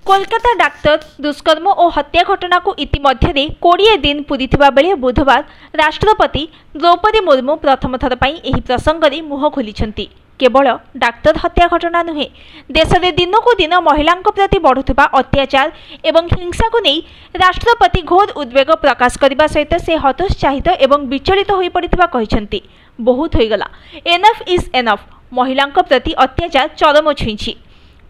Kolkata doctor दुष्कर्म और हत्या घटना को इतिमध्य 20 दिन पूरी बेले बुधवार राष्ट्रपति द्रौपदी मुर्मू प्रथम थर पर यह प्रसंग में मुह खोली। केवल डाक्तर हत्या घटना नुहे, देश में दिनकू दिन महिला प्रति बढ़ुवा अत्याचार एवं हिंसा को नहीं राष्ट्रपति घोर उद्वेग प्रकाश करने सहित से हतोत्साहित एवं विचलित हो पड़ता कहते बहुत होगला, एनफ इज एनफ, महिला प्रति अत्याचार चरम छुई।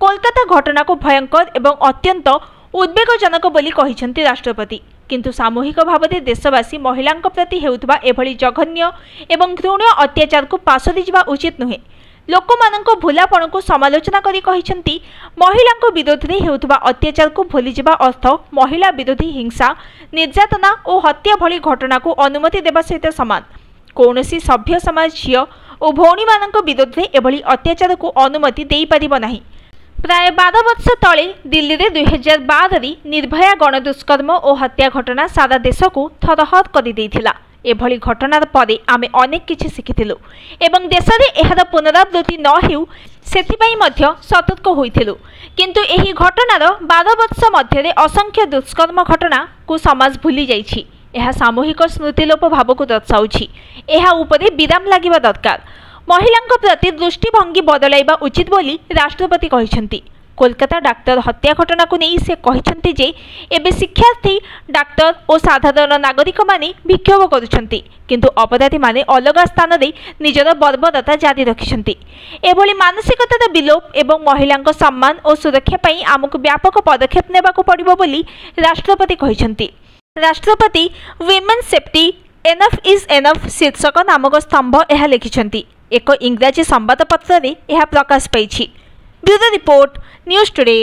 कोलकाता घटना को भयंकर एवं अत्यंत उद्वेगजनक बोली कहिसेंति राष्ट्रपति, किंतु सामूहिक भाव में देशवासी महिला प्रति हेउथबा एभली जघन्य एवं घृण्य अत्याचार को पासोरी जिबा उचित नुहे। लोकमानंको भूलापण को समालोचना करी कहिसेंति महिला विरोध में हेउथबा अत्याचार को भूली जिबा अर्थ महिला विरोधी हिंसा, निर्यातना और हत्या भली घटना को अनुमति देवा सहित समान। कौनसी सभ्य समाज झियो और भौणी मानक विरोध में एभली अत्याचार को अनुमति देई परिबो नाही। प्राय 12 वर्ष तले दिल्ली में 2012 निर्भया गणदुष्कर्म और हत्या घटना सारा देश को थरहर कर एभली घटनार परे आमे अनेक किछि शिखिथिलु एवं देश में एहार पुनरावृत्ति न हेउ सेथिपई मध्य सतर्क होइथिलु। किंतु एही घटनार 12 वर्ष मध्य असंख्य दुष्कर्म घटना को समाज भूली जाइछि। एहा सामूहिक स्मृतिलोप भाव को दर्शाउछि। एहा उपरे विराम लागिबा दरकार। महिला प्रति दृष्टिभंगी बदलाइबा उचित बोली राष्ट्रपति कहिसेंति। कोलकाता डाक्तर हत्या घटना को नहीं से कहिसेंति जे एबे शिक्षार्थी, डाक्तर और साधारण नागरिक माने विक्षोभ करुछंती, किंतु अपराधी माने अलग स्थान दे निजर बर्बरता जारी रखिछंती। एभली मानसिकतार विलोप एवं महिला सम्मान और सुरक्षा पई आमको व्यापक पदक्षेप नेबाको पड़िबो बोली राष्ट्रपति कहिसेंति। राष्ट्रपति women safety enough is enough शीर्षक नामक स्तंभ यह लिखिछंती। एक इंग्राजी संवादपत्र में यह प्रकाश पाई। Bureau report, news today.